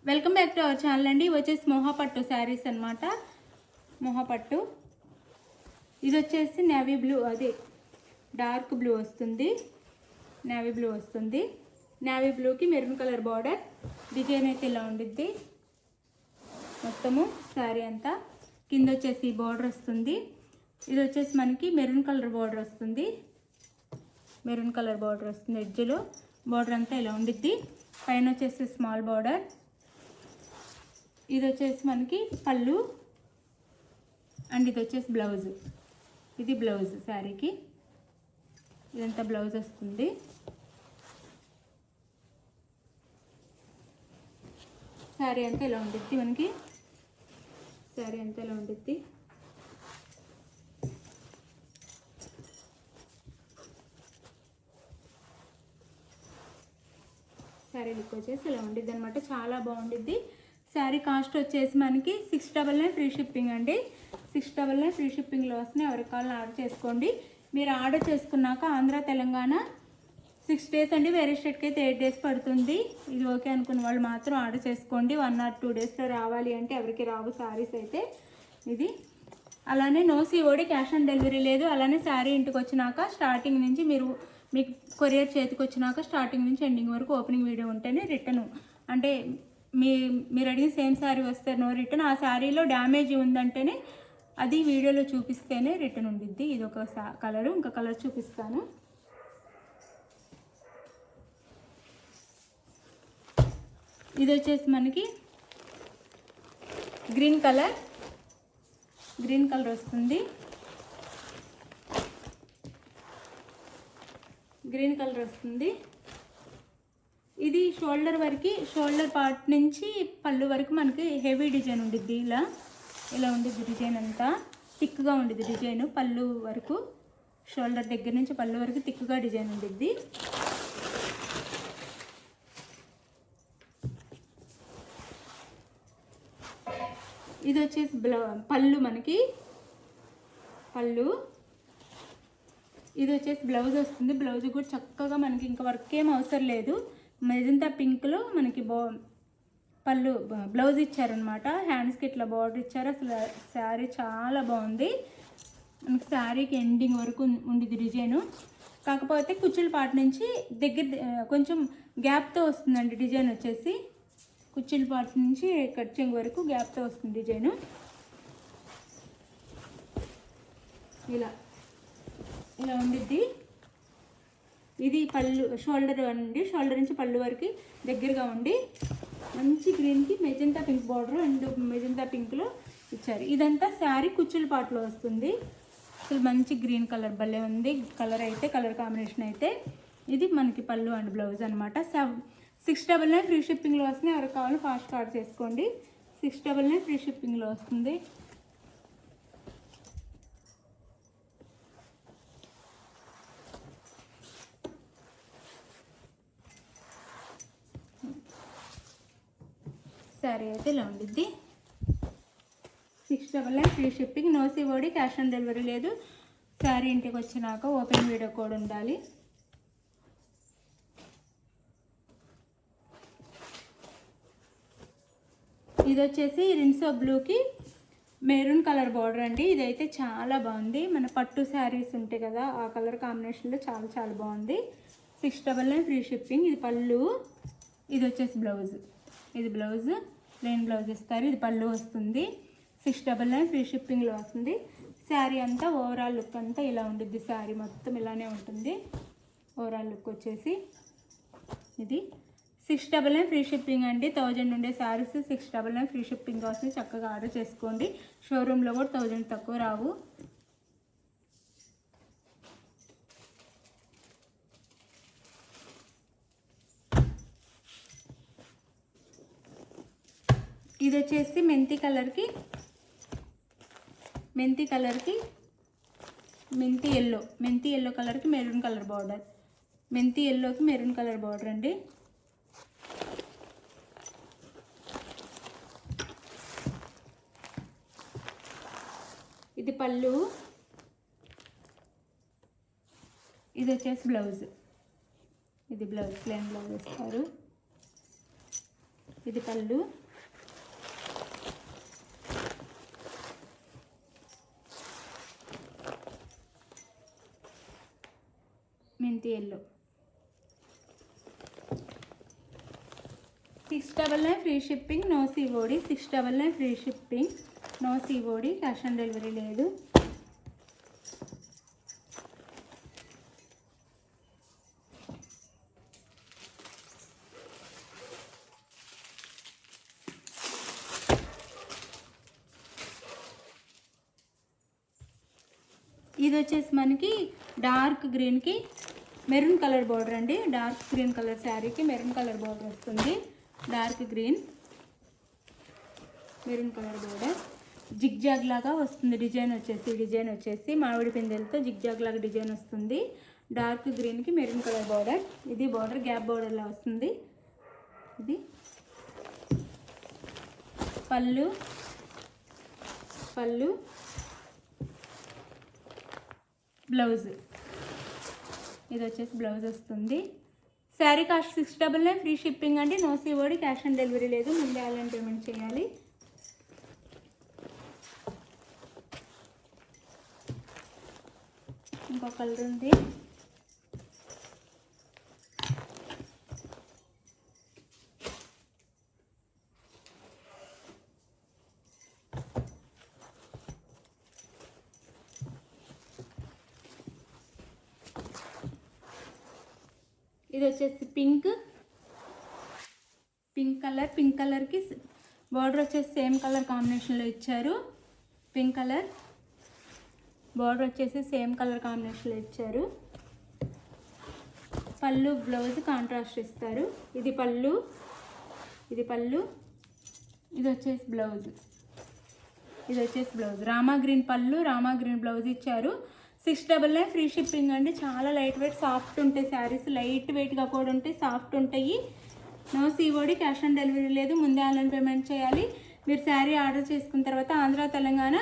Welcome back to our channel అండి. వచ్చేసి మొహపట్టు శారీస్ అనమాట. మొహపట్టు ఇది వచ్చేసి నేవీ బ్లూ, అదే డార్క్ బ్లూ వస్తుంది, నేవీ బ్లూ వస్తుంది. నేవీ బ్లూకి మెరూన్ కలర్ బార్డర్. డిజైన్ అయితే ఇలా ఉండిద్ది మొత్తము శారీ అంతా. కింద వచ్చేసి బార్డర్ వస్తుంది. ఇది వచ్చేసి మనకి మెరూన్ కలర్ బార్డర్ వస్తుంది, మెరూన్ కలర్ బార్డర్ వస్తుంది. ఎడ్జ్లో బార్డర్ అంతా ఇలా ఉండిద్ది. పైన వచ్చేసి స్మాల్ బార్డర్. ఇది వచ్చేసి మనకి పళ్ళు అండ్ ఇది వచ్చేసి బ్లౌజ్. ఇది బ్లౌజ్ శారీకి, ఇదంతా బ్లౌజ్ వస్తుంది. శారీ అంతా ఇలా ఉండిద్ది మనకి, శారీ అంతా ఇలా ఉండిద్ది. శారీ లుక్ వచ్చేసి ఇలా ఉండిద్ది అనమాట. చాలా బాగుండిద్ది. శారీ కాస్ట్ వచ్చేసి మనకి 699 ఫ్రీ షిప్పింగ్ అండి. 699 ఫ్రీ షిప్పింగ్లో వస్తున్నాయి. ఎవరికి కావాలని ఆర్డర్ చేసుకోండి. మీరు ఆర్డర్ చేసుకున్నాక ఆంధ్ర తెలంగాణ 6 డేస్ అండి, వేరే స్టేట్కి అయితే 8 డేస్ పడుతుంది. ఇది ఓకే అనుకున్న వాళ్ళు మాత్రం ఆర్డర్ చేసుకోండి. 1 or 2 డేస్లో రావాలి అంటే ఎవరికి రావు శారీస్ అయితే. ఇది అలానే no COD, cash on delivery లేదు. అలానే శారీ ఇంటికి వచ్చినాక స్టార్టింగ్ నుంచి మీకు కొరియర్ చేతికి వచ్చినాక స్టార్టింగ్ నుంచి ఎండింగ్ వరకు ఓపెనింగ్ వీడియో ఉంటేనే రిటర్న్, అంటే మీరు అడిగిన సేమ్ శారీ వస్తే నో రిటర్న్. ఆ శారీలో డ్యామేజ్ ఉందంటేనే అది వీడియోలో చూపిస్తేనే రిటర్న్ ఉండిద్ది. ఇది ఒక కలరు, ఇంకా కలర్ చూపిస్తాను. ఇది వచ్చేసి మనకి గ్రీన్ కలర్ వస్తుంది. గ్రీన్ కలర్ వస్తుంది. ఇది షోల్డర్ వరకు, షోల్డర్ పార్ట్ నుంచి పళ్ళు వరకు మనకి హెవీ డిజైన్ ఉండిద్ది. ఇలా ఉండిద్ది డిజైన్ అంతా థిక్గా ఉండిద్ది డిజైన్. పళ్ళు వరకు, షోల్డర్ దగ్గర నుంచి పళ్ళు వరకు థిక్గా డిజైన్ ఉండిద్ది. ఇది వచ్చేసి పళ్ళు మనకి పళ్ళు. ఇది వచ్చేసి బ్లౌజ్ వస్తుంది. బ్లౌజ్ కూడా చక్కగా మనకి ఇంకా వర్క్ ఏం అవసరం లేదు. మెజంతా పింక్లో మనకి పళ్ళు బ్లౌజ్ ఇచ్చారనమాట. హ్యాండ్స్కి ఇట్లా బార్డర్ ఇచ్చారు. అసలు శారీ చాలా బాగుంది. మనకి శారీకి ఎండింగ్ వరకు ఉండిద్ది డిజైను. కాకపోతే కుచ్చుల పాటు నుంచి కొంచెం గ్యాప్తో వస్తుందండి డిజైన్ వచ్చేసి. కుచ్చుల పాటు నుంచి కట్చింగ్ వరకు గ్యాప్తో వస్తుంది డిజైను. ఇలా ఉండిద్ది. ఇది పళ్ళు, షోల్డర్ అండి. షోల్డర్ నుంచి పళ్ళు వరకు దగ్గరగా ఉండి మంచి గ్రీన్కి magenta pink border and magenta పింక్లో ఇచ్చారు. ఇదంతా శారీ కుచ్చుల పాటలో వస్తుంది. అసలు మంచి గ్రీన్ కలర్ భలే ఉంది కలర్ అయితే, కలర్ కాంబినేషన్ అయితే. ఇది మనకి పళ్ళు అండ్ బ్లౌజ్ అనమాట. 699 ఫ్రీ షిప్పింగ్లో వస్తుంది. ఎవరికి కావాలో ఫాస్ట్ ఆర్డర్ చేసుకోండి. 699 ఫ్రీ షిప్పింగ్లో వస్తుంది. శారీ అయితే ఇలా ఉండిద్ది. 699 free shipping, no COD, cash on delivery లేదు. శారీ ఇంటికి వచ్చినాక ఓపెన్ వీడియో కోడ్ ఉండాలి. ఇది వచ్చేసి రిన్సో బ్లూకి మెరూన్ కలర్ బార్డర్ అండి. ఇదైతే చాలా బాగుంది. మన పట్టు శారీస్ ఉంటాయి కదా, ఆ కలర్ కాంబినేషన్లో చాలా చాలా బాగుంది. 699 ఫ్రీ షిప్పింగ్. ఇది పళ్ళు, ఇది వచ్చేసి బ్లౌజ్. ఇది బ్లౌజ్, ప్లెయిన్ బ్లౌజ్ ఇస్తారు. ఇది పళ్ళు వస్తుంది. 699 ఫ్రీ షిప్పింగ్లో వస్తుంది. శారీ అంతా ఓవరాల్ లుక్ అంతా ఇలా ఉండిద్ది. శారీ మొత్తం ఇలానే ఉంటుంది. ఓవరాల్ లుక్ వచ్చేసి ఇది 699 ఫ్రీ షిప్పింగ్ అండి. 1000 ఉండే శారీస్ 699 ఫ్రీ షిప్పింగ్ వస్తుంది. చక్కగా ఆర్డర్ చేసుకోండి. షోరూంలో కూడా 1000 తక్కువ రావు. ఇది వచ్చేసి మెంతి కలర్కి మెంతి ఎల్లో కలర్కి మెరూన్ కలర్ బార్డర్. మెంతి ఎల్లోకి మెరూన్ కలర్ బార్డర్ అండి. ఇది పళ్ళు, ఇది వచ్చేసి బ్లౌజ్. ఇది బ్లౌజ్, ప్లెయిన్ బ్లౌజ్ ఇస్తారు. ఇది పళ్ళు, మెంతి yellow. 699 free shipping, no COD. 699 free shipping, no COD, cash on delivery లేదు. ఇది వచ్చేసి మనకి డార్క్ గ్రీన్కి మెరూన్ కలర్ బార్డర్ అండి. డార్క్ గ్రీన్ కలర్ శారీకి మెరూన్ కలర్ బార్డర్ వస్తుంది. Dark green maroon colour border, zigzag లాగా వస్తుంది. డిజైన్ వచ్చేసి మామిడి పిందెలతో జిగ్ జాగ్ లాగా డిజైన్ వస్తుంది. డార్క్ గ్రీన్కి మెరూన్ కలర్ బార్డర్. ఇది బార్డర్ గ్యాప్ బార్డర్లా వస్తుంది. ఇది పళ్ళు, బ్లౌజ్. ఇది వచ్చేసి బ్లౌజ్ వస్తుంది. శారీ కాస్ట్ 699 ఫ్రీ షిప్పింగ్ అండి, no COD, cash on delivery లేదు. ముందే ఆన్లైన్ పేమెంట్ చేయాలి. ఇంకో కలర్ ఉంది. ఇది వచ్చేసి పింక్ కలర్కి బార్డర్ వచ్చేసి సేమ్ కలర్ కాంబినేషన్లో ఇచ్చారు. పింక్ కలర్ బార్డర్ వచ్చేసి సేమ్ కలర్ కాంబినేషన్లో ఇచ్చారు. పళ్ళు బ్లౌజ్ కాంట్రాస్ట్ ఇస్తారు. ఇది పళ్ళు, ఇది వచ్చేసి బ్లౌజ్. రామా గ్రీన్ పళ్ళు, రామా గ్రీన్ బ్లౌజ్ ఇచ్చారు. 699 ఫ్రీ షిప్పింగ్ అండి. చాలా లైట్ వెయిట్ సాఫ్ట్ ఉంటాయి శారీస్, లైట్ వెయిట్గా కూడా ఉంటాయి, సాఫ్ట్ ఉంటాయి. No COD, cash on delivery లేదు. ముందే ఆన్లైన్ పేమెంట్ చేయాలి. మీరు శారీ ఆర్డర్ చేసుకున్న తర్వాత ఆంధ్ర తెలంగాణ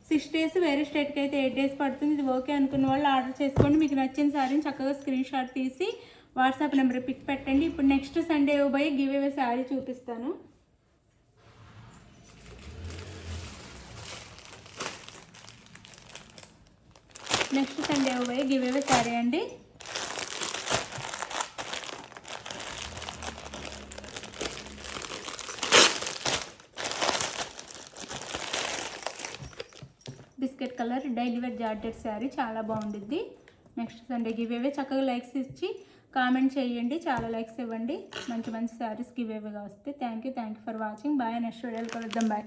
6 days, వేరే స్టేట్కి అయితే 8 days పడుతుంది. ఇది ఓకే అనుకున్న వాళ్ళు ఆర్డర్ చేసుకోండి. మీకు నచ్చిన శారీని చక్కగా స్క్రీన్ షాట్ తీసి వాట్సాప్ నెంబర్ పిక్ పెట్టండి. ఇప్పుడు నెక్స్ట్ సండే పోయి గివ్ అవే శారీ చూపిస్తాను. నెక్స్ట్ సండే పోయి గివ్ అవే శారీ అండి. Biscuit colour daily wear georgette sari చాలా బాగుంటుంది. Next Sunday give away. చక్కగా లైక్స్ ఇచ్చి కామెంట్ చేయండి. చాలా లైక్స్ ఇవ్వండి. మంచి శారీస్ గివ్ అవేగా వస్తాయి. Thank you for watching. Bye. Next వీడియోలో కలుద్దాం. బాయ్.